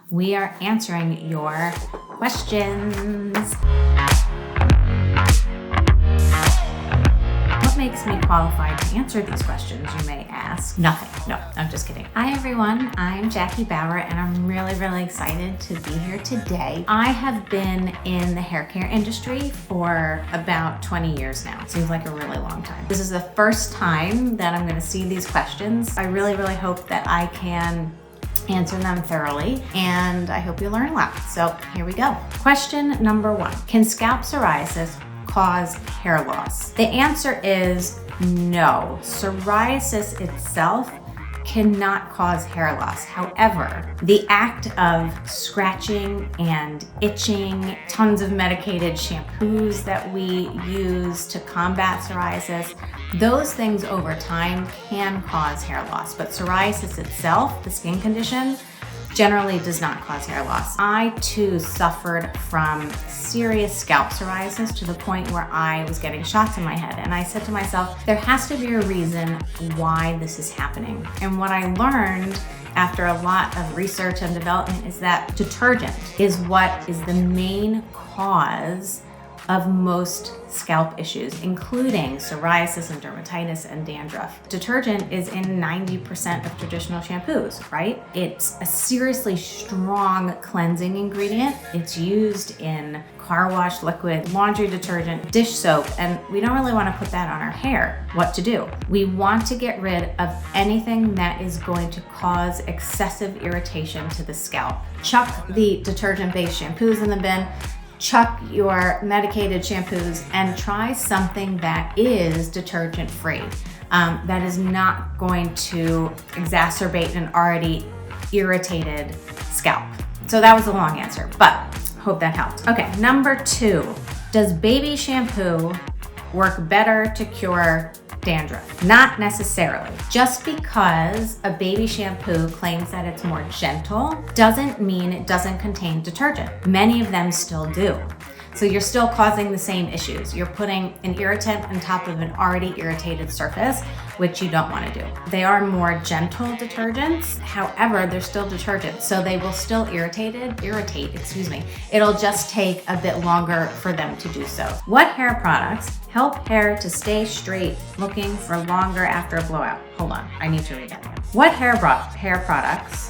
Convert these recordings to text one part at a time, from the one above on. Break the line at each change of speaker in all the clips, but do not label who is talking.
we are answering your questions. What makes me qualified to answer these questions, you may ask? Nothing. No, I'm just kidding. Hi everyone, I'm Jackie Bauer and I'm really excited to be here today. I have been in the hair care industry for about 20 years now. Seems like a really long time. This is the first time that I'm going to see these questions. I really hope that I can answer them thoroughly, and I hope you learn a lot. So here we go. Question number 1. Can scalp psoriasis cause hair loss? The answer is no. Psoriasis itself cannot cause hair loss. However, the act of scratching and itching, tons of medicated shampoos that we use to combat psoriasis, those things over time can cause hair loss. But psoriasis itself, the skin condition, generally does not cause hair loss. I too suffered from serious scalp psoriasis to the point where I was getting shots in my head. And I said to myself, there has to be a reason why this is happening. And what I learned after a lot of research and development is that detergent is what is the main cause of most scalp issues, including psoriasis and dermatitis and dandruff. Detergent is in 90% of traditional shampoos, right? It's a seriously strong cleansing ingredient. It's used in car wash liquid, laundry detergent, dish soap, and we don't really want to put that on our hair. What to do? We want to get rid of anything that is going to cause excessive irritation to the scalp. Chuck the detergent-based shampoos in the bin, chuck your medicated shampoos, and try something that is detergent free. That is not going to exacerbate an already irritated scalp. So that was a long answer, but hope that helped. Okay, number 2, does baby shampoo work better to cure dandruff? Not necessarily. Just because a baby shampoo claims that it's more gentle doesn't mean it doesn't contain detergent. Many of them still do. So you're still causing the same issues. You're putting an irritant on top of an already irritated surface, which you don't want to do. They are more gentle detergents. However, they're still detergents, so they will still irritate. It'll just take a bit longer for them to do so. What hair products help hair to stay straight looking for longer after a blowout? Hold on, I need to read that again. What hair products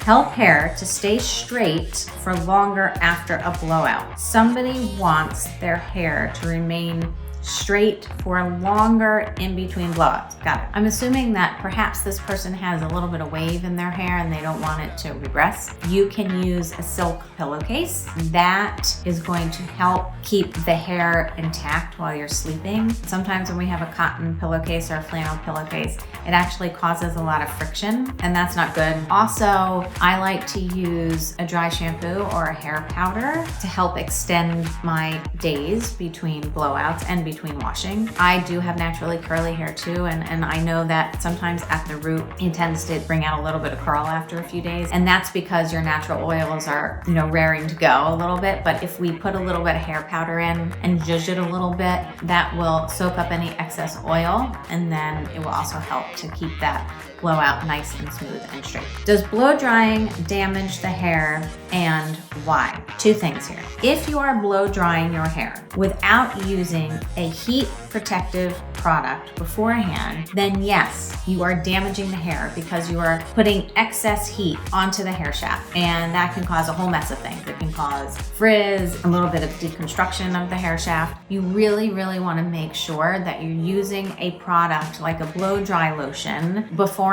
help hair to stay straight for longer after a blowout? Somebody wants their hair to remain straight for longer in between blowouts. Got it. I'm assuming that perhaps this person has a little bit of wave in their hair and they don't want it to regress. You can use a silk pillowcase. That is going to help keep the hair intact while you're sleeping. Sometimes when we have a cotton pillowcase or a flannel pillowcase, it actually causes a lot of friction, and that's not good. Also, I like to use a dry shampoo or a hair powder to help extend my days between blowouts and between washing. I do have naturally curly hair too, and I know that sometimes at the root it tends to bring out a little bit of curl after a few days, and that's because your natural oils are, raring to go a little bit. But if we put a little bit of hair powder in and zhuzh it a little bit, that will soak up any excess oil, and then it will also help to keep that blowout nice and smooth and straight. Does blow drying damage the hair, and why? 2 things here. If you are blow drying your hair without using a heat protective product beforehand, then yes, you are damaging the hair because you are putting excess heat onto the hair shaft, and that can cause a whole mess of things. It can cause frizz, a little bit of deconstruction of the hair shaft. You really want to make sure that you're using a product like a blow dry lotion beforehand,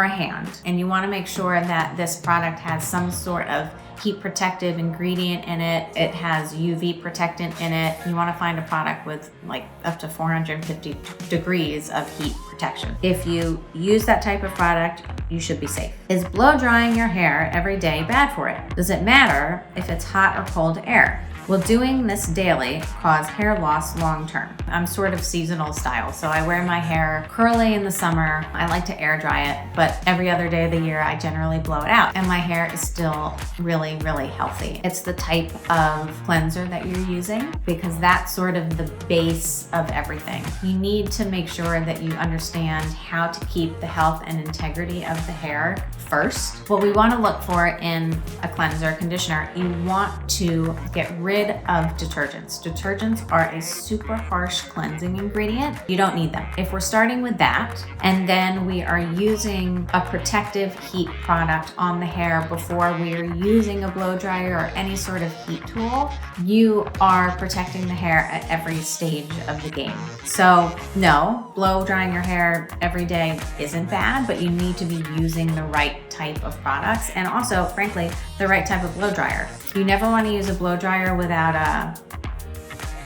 and you want to make sure that this product has some sort of heat protective ingredient in it. It has UV protectant in it. You want to find a product with like up to 450 degrees of heat protection. If you use that type of product, you should be safe. Is blow drying your hair every day bad for it? Does it matter if it's hot or cold air? Will doing this daily cause hair loss long term? I'm sort of seasonal style. So I wear my hair curly in the summer. I like to air dry it, but every other day of the year, I generally blow it out. And my hair is still really, really healthy. It's the type of cleanser that you're using, because that's sort of the base of everything. You need to make sure that you understand how to keep the health and integrity of the hair first. What we want to look for in a cleanser, conditioner, you want to get rid of detergents. Detergents are a super harsh cleansing ingredient. You don't need them. If we're starting with that, and then we are using a protective heat product on the hair before we're using a blow dryer or any sort of heat tool, you are protecting the hair at every stage of the game. So no, blow drying your hair every day isn't bad, but you need to be using the right type of products, and also, frankly, the right type of blow dryer. You never want to use a blow dryer without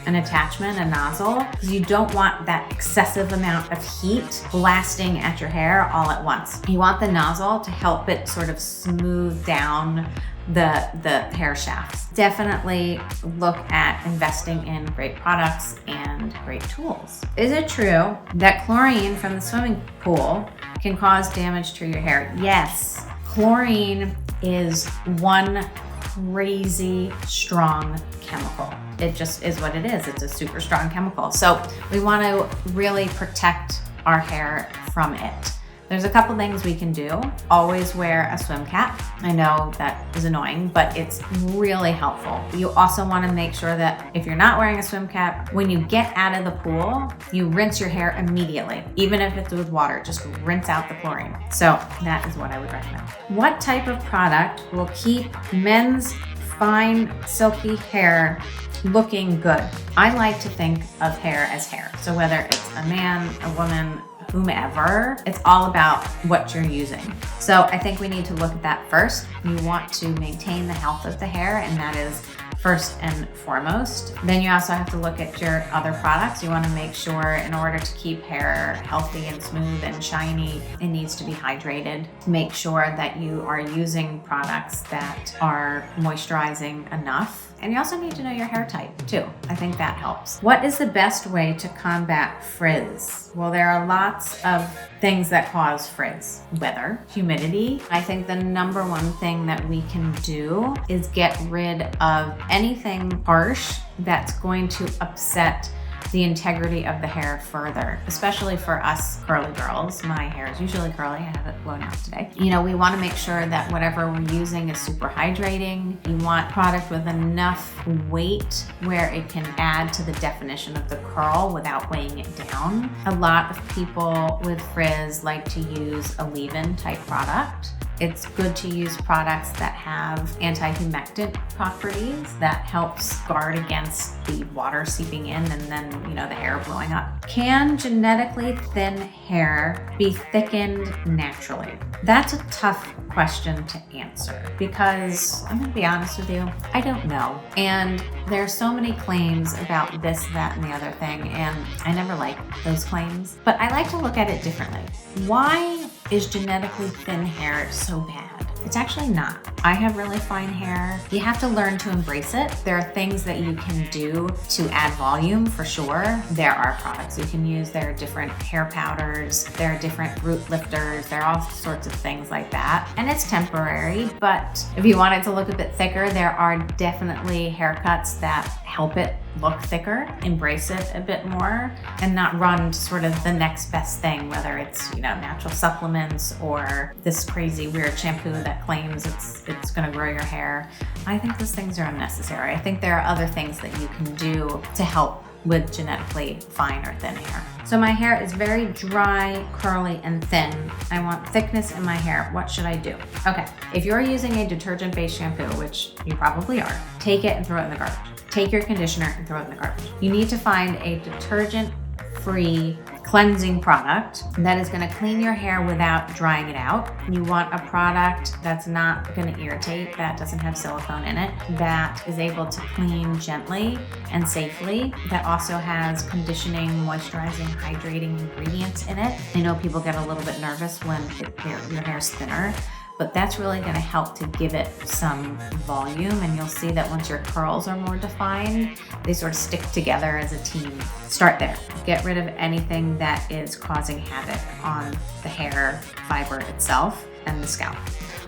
an attachment, a nozzle, because you don't want that excessive amount of heat blasting at your hair all at once. You want the nozzle to help it sort of smooth down the hair shafts. Definitely look at investing in great products and great tools. Is it true that chlorine from the swimming pool can cause damage to your hair? Yes. Chlorine is one crazy strong chemical. It just is what it is. It's a super strong chemical. So we want to really protect our hair from it. There's a couple things we can do. Always wear a swim cap. I know that is annoying, but it's really helpful. You also want to make sure that if you're not wearing a swim cap, when you get out of the pool, you rinse your hair immediately. Even if it's with water, just rinse out the chlorine. So that is what I would recommend. What type of product will keep men's fine, silky hair looking good? I like to think of hair as hair. So whether it's a man, a woman, whomever, it's all about what you're using. So I think we need to look at that first. You want to maintain the health of the hair, and that is first and foremost. Then you also have to look at your other products. You want to make sure, in order to keep hair healthy and smooth and shiny, it needs to be hydrated. Make sure that you are using products that are moisturizing enough. And you also need to know your hair type too. I think that helps. What is the best way to combat frizz? Well, there are lots of things that cause frizz. Weather, humidity. I think the number one thing that we can do is get rid of anything harsh that's going to upset the integrity of the hair further, especially for us curly girls. My hair is usually curly. I have it blown out today. You know, we want to make sure that whatever we're using is super hydrating. You want product with enough weight where it can add to the definition of the curl without weighing it down. A lot of people with frizz like to use a leave-in type product. It's good to use products that have anti-humectant properties that helps guard against the water seeping in and then, you know, the hair blowing up. Can genetically thin hair be thickened naturally? That's a tough question to answer because I'm gonna be honest with you, I don't know. And there are so many claims about this, that, and the other thing, and I never like those claims, but I like to look at it differently. Why is genetically thin hair so bad? It's actually not. I have really fine hair. You have to learn to embrace it. There are things that you can do to add volume for sure. There are products you can use. There are different hair powders. There are different root lifters. There are all sorts of things like that. And it's temporary, but if you want it to look a bit thicker, there are definitely haircuts that help it look thicker, embrace it a bit more, and not run to sort of the next best thing, whether it's, you know, natural supplements or this crazy weird shampoo that claims it's gonna grow your hair. I think those things are unnecessary. I think there are other things that you can do to help with genetically fine or thin hair. So my hair is very dry, curly, and thin. I want thickness in my hair. What should I do? Okay, if you're using a detergent-based shampoo, which you probably are, take it and throw it in the garbage. Take your conditioner and throw it in the garbage. You need to find a detergent-free cleansing product that is gonna clean your hair without drying it out. You want a product that's not gonna irritate, that doesn't have silicone in it, that is able to clean gently and safely, that also has conditioning, moisturizing, hydrating ingredients in it. I know people get a little bit nervous when your hair's thinner. but that's really gonna help to give it some volume, and you'll see that once your curls are more defined, they sort of stick together as a team. Start there. Get rid of anything that is causing havoc on the hair fiber itself and the scalp.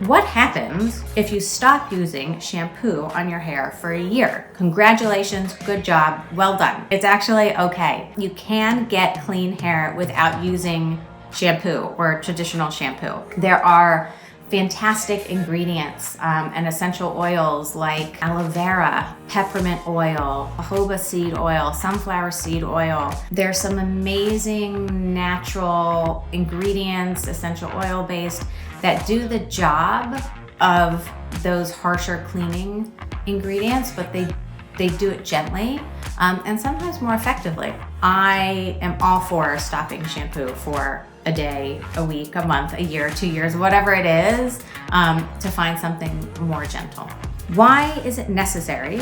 What happens if you stop using shampoo on your hair for a year? Congratulations, good job, well done. It's actually okay. You can get clean hair without using shampoo or traditional shampoo. There are fantastic ingredients and essential oils like aloe vera, peppermint oil, jojoba seed oil, sunflower seed oil. There's some amazing natural ingredients, essential oil based, that do the job of those harsher cleaning ingredients, but they do it gently and sometimes more effectively. I am all for stopping shampoo for a day, a week, a month, a year, 2 years, whatever it is, to find something more gentle. Why is it necessary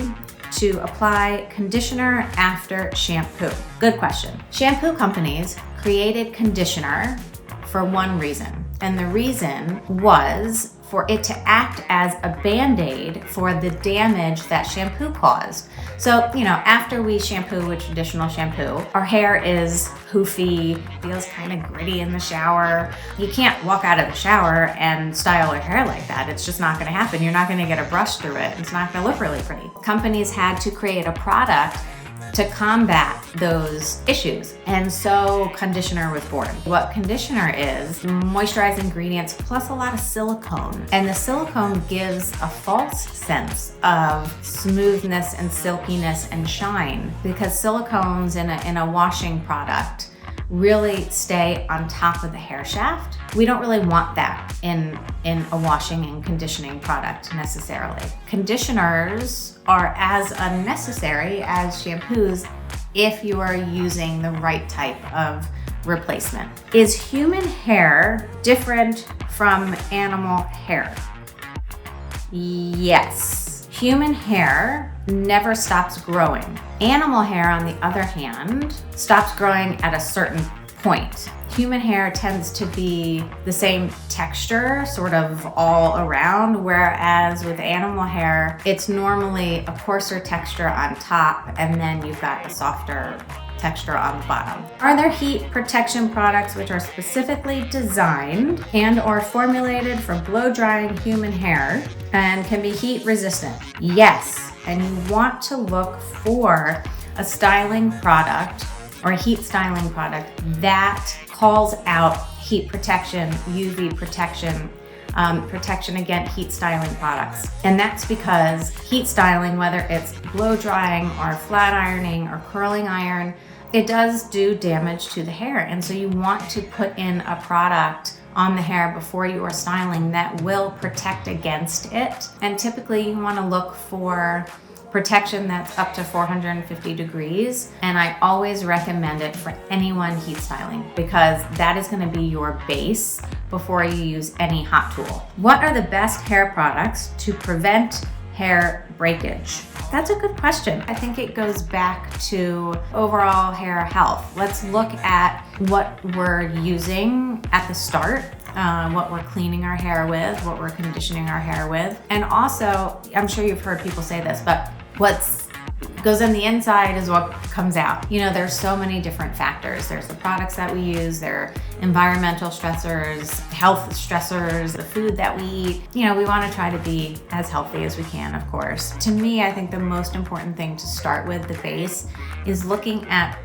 to apply conditioner after shampoo? Good question. Shampoo companies created conditioner for one reason, and the reason was for it to act as a Band-Aid for the damage that shampoo caused. So, after we shampoo with traditional shampoo, our hair is poofy, feels kind of gritty in the shower. You can't walk out of the shower and style your hair like that. It's just not gonna happen. You're not gonna get a brush through it. It's not gonna look really pretty. Companies had to create a product to combat those issues. And so conditioner was born. What conditioner is, moisturizing ingredients plus a lot of silicone. And the silicone gives a false sense of smoothness and silkiness and shine, because silicones in a washing product really stay on top of the hair shaft. We don't really want that in a washing and conditioning product necessarily. Conditioners are as unnecessary as shampoos if you are using the right type of replacement. Is human hair different from animal hair? Yes. Human hair never stops growing. Animal hair, on the other hand, stops growing at a certain point. Human hair tends to be the same texture sort of all around, whereas with animal hair, it's normally a coarser texture on top and then you've got a softer texture on the bottom. Are there heat protection products which are specifically designed and or formulated for blow drying human hair and can be heat resistant? Yes, and you want to look for a styling product or a heat styling product that calls out heat protection, UV protection, protection against heat styling products. And that's because heat styling, whether it's blow drying or flat ironing or curling iron, it does do damage to the hair. And so you want to put in a product on the hair before you are styling that will protect against it. And typically you want to look for protection that's up to 450 degrees. And I always recommend it for anyone heat styling because that is going to be your base before you use any hot tool. What are the best hair products to prevent hair breakage? That's a good question. I think it goes back to overall hair health. Let's look at what we're using at the start, what we're cleaning our hair with, what we're conditioning our hair with. And also, I'm sure you've heard people say this, but what goes in the inside is what comes out. There's so many different factors. There's the products that we use, there are environmental stressors, health stressors, the food that we eat. We want to try to be as healthy as we can, of course. To me, I think the most important thing to start with, the base, is looking at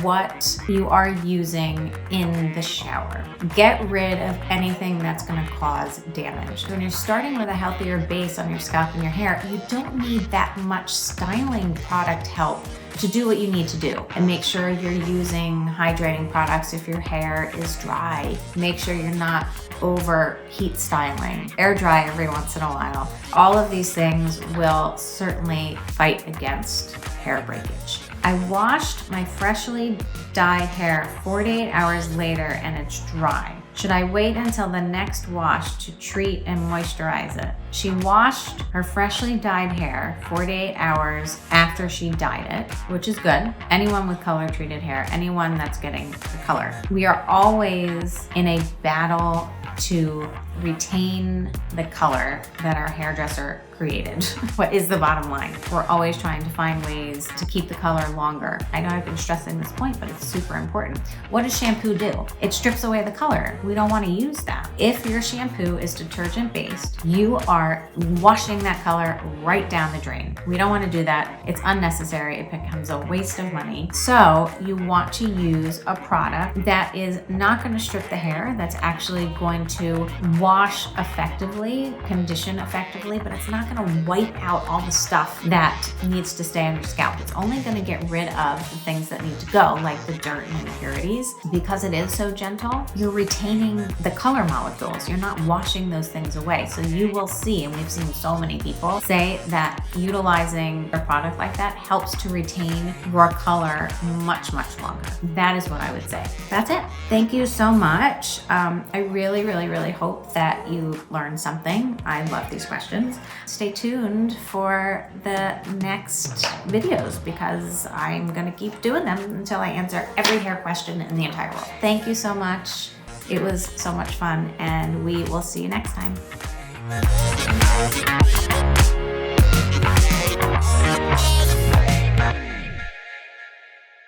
what you are using in the shower. Get rid of anything that's going to cause damage. When you're starting with a healthier base on your scalp and your hair, you don't need that much styling product help to do what you need to do. And make sure you're using hydrating products if your hair is dry. Make sure you're not over heat styling. Air dry every once in a while. All of these things will certainly fight against hair breakage. I washed my freshly dyed hair 48 hours later and it's dry. Should I wait until the next wash to treat and moisturize it? She washed her freshly dyed hair 48 hours after she dyed it, which is good. Anyone with color treated hair, anyone that's getting the color. We are always in a battle to retain the color that our hairdresser created. What is the bottom line? We're always trying to find ways to keep the color longer. I know I've been stressing this point, but it's super important. What does shampoo do? It strips away the color. We don't want to use that. If your shampoo is detergent based, you are washing that color right down the drain. We don't want to do that. It's unnecessary. It becomes a waste of money. So you want to use a product that is not going to strip the hair, that's actually going to wash effectively, condition effectively, but it's not going to wipe out all the stuff that needs to stay on your scalp. It's only going to get rid of the things that need to go, like the dirt and impurities. Because it is so gentle, you're retaining the color molecules. You're not washing those things away. So you will see, and we've seen so many people say that utilizing a product like that helps to retain your color much, much longer. That is what I would say. That's it. Thank you so much. I really, really, really hope that you learned something. I love these questions. Stay tuned for the next videos because I'm going to keep doing them until I answer every hair question in the entire world. Thank you so much. It was so much fun, and we will see you next time.